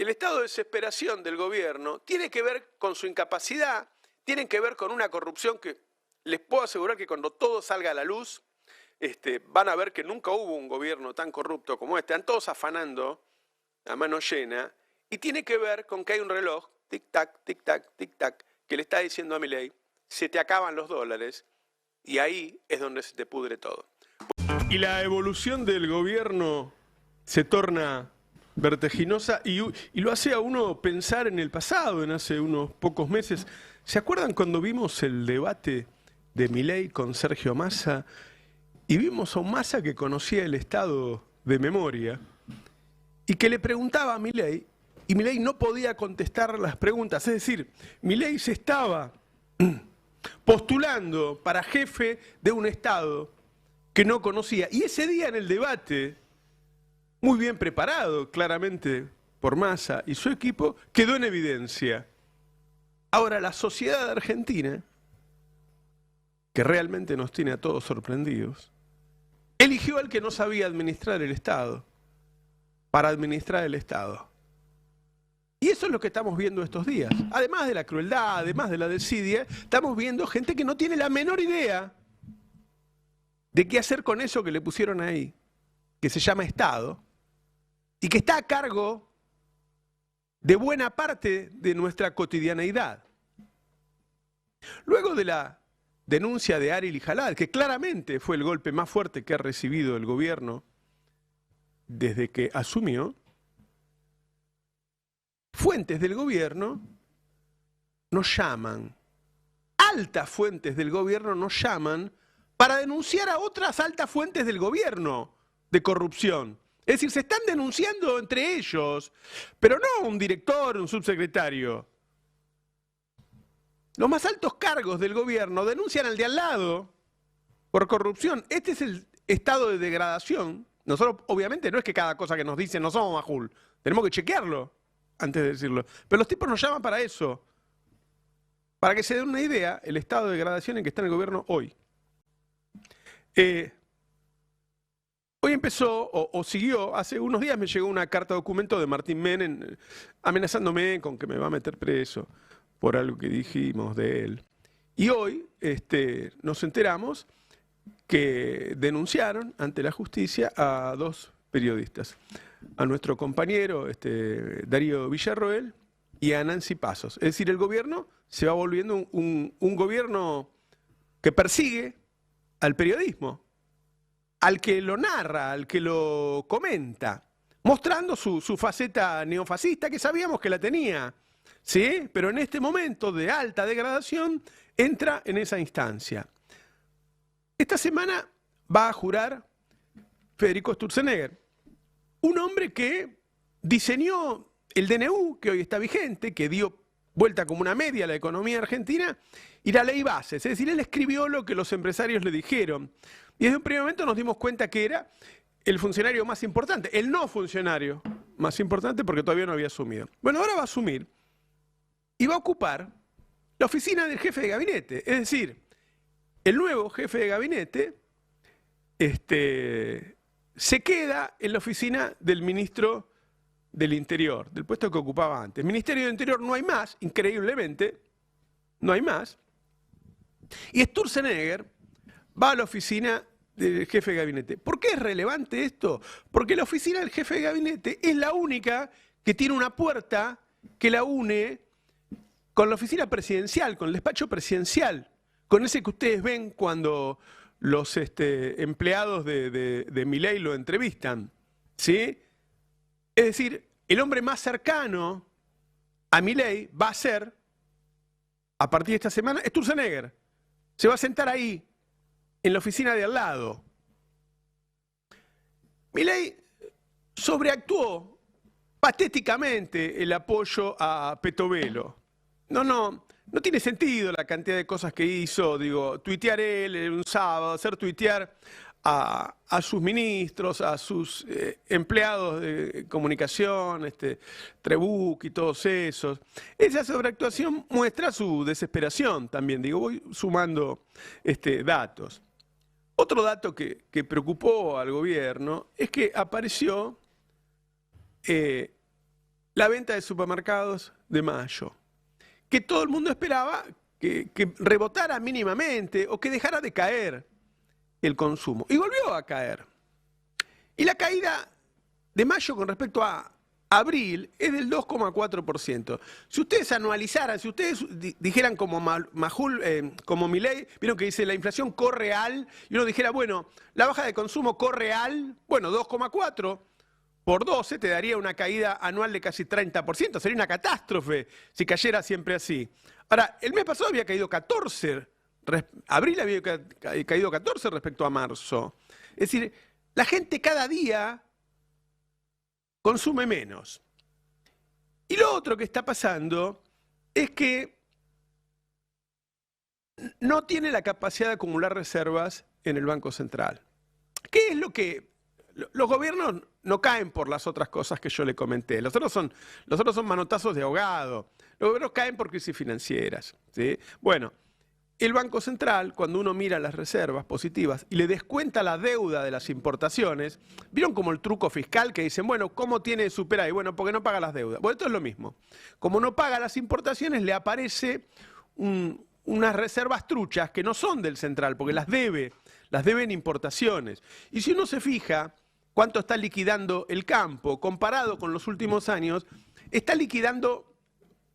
el estado de desesperación del gobierno tiene que ver con su incapacidad, tiene que ver con una corrupción que les puedo asegurar que cuando todo salga a la luz, van a ver que nunca hubo un gobierno tan corrupto como este. Están todos afanando a mano llena y tiene que ver con que hay un reloj, tic-tac, tic-tac, tic-tac, que le está diciendo a Milei, se te acaban los dólares y ahí es donde se te pudre todo. Y la evolución del gobierno se torna vertiginosa y lo hace a uno pensar en el pasado, en hace unos pocos meses. ¿Se acuerdan cuando vimos el debate de Milei con Sergio Massa? Y vimos a un Massa que conocía el estado de memoria y que le preguntaba a Milei, y Milei no podía contestar las preguntas. Es decir, Milei se estaba postulando para jefe de un estado que no conocía. Y ese día en el debate, muy bien preparado claramente por Massa y su equipo, quedó en evidencia. Ahora, la sociedad argentina, que realmente nos tiene a todos sorprendidos, eligió al que no sabía administrar el Estado, para administrar el Estado. Y eso es lo que estamos viendo estos días. Además de la crueldad, además de la desidia, estamos viendo gente que no tiene la menor idea de qué hacer con eso que le pusieron ahí, que se llama Estado, y que está a cargo de buena parte de nuestra cotidianeidad. Luego de la denuncia de Ariel Jalad, que claramente fue el golpe más fuerte que ha recibido el gobierno desde que asumió, fuentes del gobierno nos llaman, altas fuentes del gobierno nos llaman para denunciar a otras altas fuentes del gobierno de corrupción. Es decir, se están denunciando entre ellos, pero no un director, un subsecretario. Los más altos cargos del gobierno denuncian al de al lado por corrupción. Este es el estado de degradación. Nosotros, obviamente, no es que cada cosa que nos dicen no somos majul. Tenemos que chequearlo antes de decirlo. Pero los tipos nos llaman para eso. Para que se den una idea, el estado de degradación en que está el gobierno hoy. Hoy empezó, o siguió, hace unos días me llegó una carta documento de Martín Menem amenazándome con que me va a meter preso por algo que dijimos de él. Y hoy nos enteramos que denunciaron ante la justicia a dos periodistas, a nuestro compañero Darío Villarroel y a Nancy Pasos. Es decir, el gobierno se va volviendo un gobierno que persigue al periodismo, al que lo narra, al que lo comenta, mostrando su faceta neofascista que sabíamos que la tenía, ¿sí? Pero en este momento de alta degradación entra en esa instancia. Esta semana va a jurar Federico Sturzenegger, un hombre que diseñó el DNU, que hoy está vigente, que dio vuelta como una media a la economía argentina, y la ley bases. Es decir, él escribió lo que los empresarios le dijeron. Y desde un primer momento nos dimos cuenta que era el funcionario más importante, el no funcionario más importante porque todavía no había asumido. Bueno, ahora va a asumir y va a ocupar la oficina del jefe de gabinete. Es decir, el nuevo jefe de gabinete se queda en la oficina del ministro del Interior, del puesto que ocupaba antes. Ministerio del Interior no hay más, increíblemente, no hay más. Y Sturzenegger va a la oficina del jefe de gabinete. ¿Por qué es relevante esto? Porque la oficina del jefe de gabinete es la única que tiene una puerta que la une con la oficina presidencial, con el despacho presidencial, con ese que ustedes ven cuando los empleados de Milei lo entrevistan, ¿sí? Es decir, el hombre más cercano a Milei va a ser, a partir de esta semana, Sturzenegger. Se va a sentar ahí, en la oficina de al lado. Milei sobreactuó patéticamente el apoyo a Petovelo. No tiene sentido la cantidad de cosas que hizo, digo, tuitear él un sábado, hacer tuitear a sus ministros, a sus empleados de comunicación, Trebuch y todos esos. Esa sobreactuación muestra su desesperación también, digo, voy sumando datos. Otro dato que preocupó al gobierno es que apareció la venta de supermercados de mayo, que todo el mundo esperaba que rebotara mínimamente o que dejara de caer el consumo. Y volvió a caer. Y la caída de mayo con respecto a abril es del 2,4%. Si ustedes anualizaran, si ustedes dijeran como como Milei, vieron que dice la inflación corre al, y uno dijera, bueno, la baja de consumo corre al, bueno, 2,4 por 12 te daría una caída anual de casi 30%. Sería una catástrofe si cayera siempre así. Ahora, el mes pasado había caído 14, abril había caído 14 respecto a marzo. Es decir, la gente cada día consume menos. Y lo otro que está pasando es que no tiene la capacidad de acumular reservas en el Banco Central. ¿Qué es lo que los gobiernos no caen por las otras cosas que yo le comenté? Los otros son manotazos de ahogado. Los gobiernos caen por crisis financieras, ¿sí? Bueno, el Banco Central, cuando uno mira las reservas positivas y le descuenta la deuda de las importaciones, ¿vieron como el truco fiscal que dicen, bueno, ¿cómo tiene superávit? Bueno, porque no paga las deudas. Bueno, esto es lo mismo. Como no paga las importaciones, le aparece unas reservas truchas que no son del central, porque las debe en importaciones. Y si uno se fija cuánto está liquidando el campo, comparado con los últimos años, está liquidando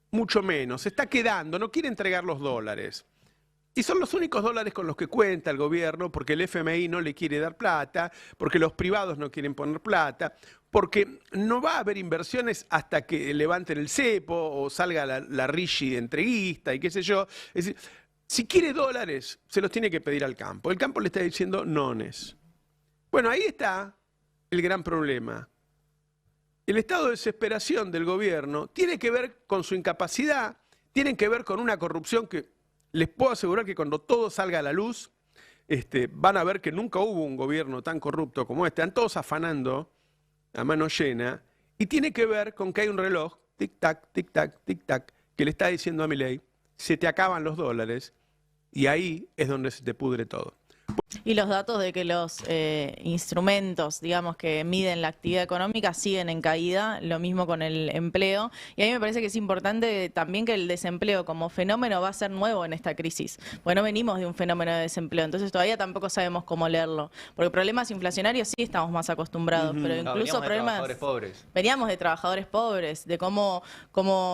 mucho menos, se está quedando, no quiere entregar los dólares. Y son los únicos dólares con los que cuenta el gobierno, porque el FMI no le quiere dar plata, porque los privados no quieren poner plata, porque no va a haber inversiones hasta que levanten el cepo o salga la RIGI entreguista y qué sé yo. Es decir, si quiere dólares, se los tiene que pedir al campo. El campo le está diciendo nones. Bueno, ahí está el gran problema. El estado de desesperación del gobierno tiene que ver con su incapacidad, tiene que ver con una corrupción que les puedo asegurar que cuando todo salga a la luz, van a ver que nunca hubo un gobierno tan corrupto como este. Están todos afanando a mano llena y tiene que ver con que hay un reloj, tic-tac, tic-tac, tic-tac, que le está diciendo a Milei, se te acaban los dólares y ahí es donde se te pudre todo. Y los datos de que los instrumentos, digamos, que miden la actividad económica siguen en caída, lo mismo con el empleo. Y a mí me parece que es importante también que el desempleo como fenómeno va a ser nuevo en esta crisis. Porque no venimos de un fenómeno de desempleo, entonces todavía tampoco sabemos cómo leerlo. Porque problemas inflacionarios sí estamos más acostumbrados, pero incluso problemas... Veníamos de trabajadores pobres, de cómo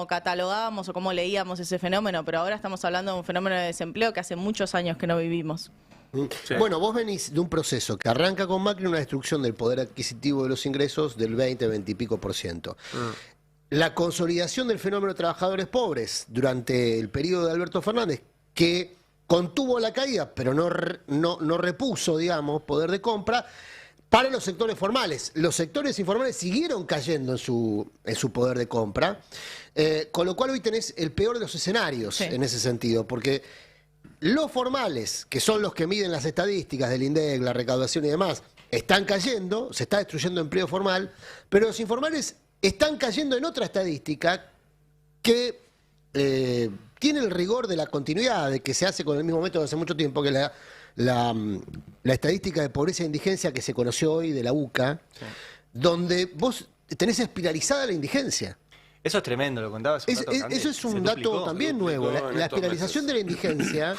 catalogábamos o cómo leíamos ese fenómeno, pero ahora estamos hablando de un fenómeno de desempleo que hace muchos años que no vivimos. Sí. Bueno, vos venís de un proceso que arranca con Macri, una destrucción del poder adquisitivo de los ingresos del 20 y pico %. La consolidación del fenómeno de trabajadores pobres durante el periodo de Alberto Fernández, que contuvo la caída, pero no repuso, digamos, poder de compra para los sectores formales. Los sectores informales siguieron cayendo en su poder de compra, con lo cual hoy tenés el peor de los escenarios en ese sentido, porque los formales, que son los que miden las estadísticas del INDEC, la recaudación y demás, están cayendo, se está destruyendo empleo formal, pero los informales están cayendo en otra estadística que tiene el rigor de la continuidad, de que se hace con el mismo método hace mucho tiempo, que la estadística de pobreza e indigencia que se conoció hoy de la UCA, donde vos tenés espiralizada la indigencia. Eso es tremendo, lo contabas. Eso es un dato también nuevo. La espiralización de la indigencia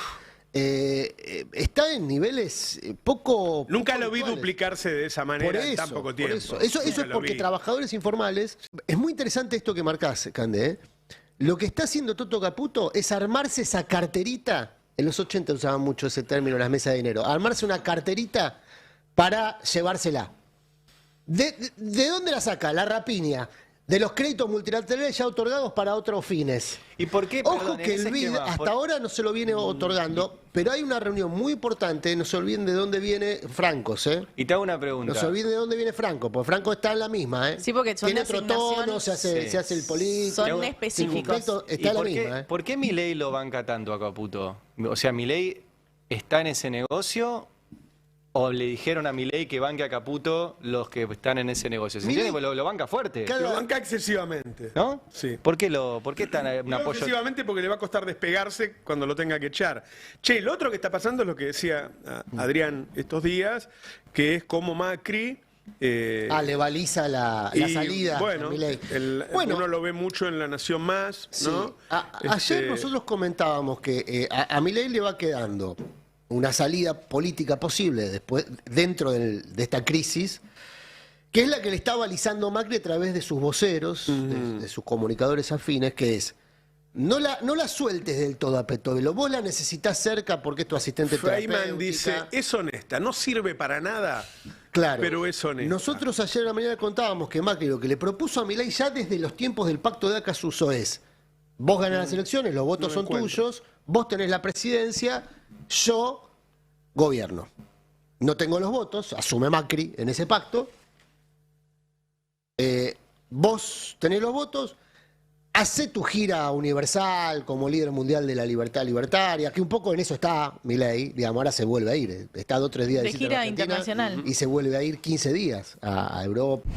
está en niveles poco... Nunca lo vi duplicarse de esa manera en tan poco tiempo. Eso es porque trabajadores informales... Es muy interesante esto que marcás, Cande. Lo que está haciendo Toto Caputo es armarse esa carterita. En los 80 usaban mucho ese término en las mesas de dinero. Armarse una carterita para llevársela. ¿De dónde la saca? La rapiña. De los créditos multilaterales ya otorgados para otros fines. ¿Y por qué? Ojo que el BID hasta ahora no se lo viene otorgando, pero hay una reunión muy importante, no se olviden de dónde viene Francos, Y te hago una pregunta. No se olviden de dónde viene Franco, porque Franco está en la misma, Sí, porque son tiene otro tono, se hace el político. Son específicos. Está en la misma, ¿Por qué Milei lo banca tanto a Caputo? O sea, ¿Milei está en ese negocio o le dijeron a Milei que banque a Caputo los que están en ese negocio? ¿Se entiende? Porque lo banca fuerte. Lo banca excesivamente. ¿No? Sí. ¿Por qué está en un apoyo? Excesivamente porque le va a costar despegarse cuando lo tenga que echar. Che, lo otro que está pasando es lo que decía Adrián estos días, que es como Macri le baliza la y, salida bueno, a Milei. uno lo ve mucho en La Nación Más, Sí. ¿no? Ayer nosotros comentábamos que a Milei le va quedando una salida política posible después dentro de esta crisis, que es la que le está balizando Macri a través de sus voceros, de sus comunicadores afines, que es: no la sueltes del todo a Petovelo, vos la necesitas cerca porque es tu asistente terapéutica. Feynman dice, es honesta, no sirve para nada, Claro. pero es honesta. Nosotros ayer a la mañana contábamos que Macri lo que le propuso a Milei ya desde los tiempos del pacto de Acasuso es: vos ganás las elecciones, los votos son tuyos, vos tenés la presidencia, yo gobierno. No tengo los votos, asume Macri en ese pacto. Vos tenés los votos, hacé tu gira universal como líder mundial de la libertad libertaria, que un poco en eso está Milei, digamos, ahora se vuelve a ir. Está 2 o 3 días De visita en gira Argentina internacional. y se vuelve a ir 15 días a Europa.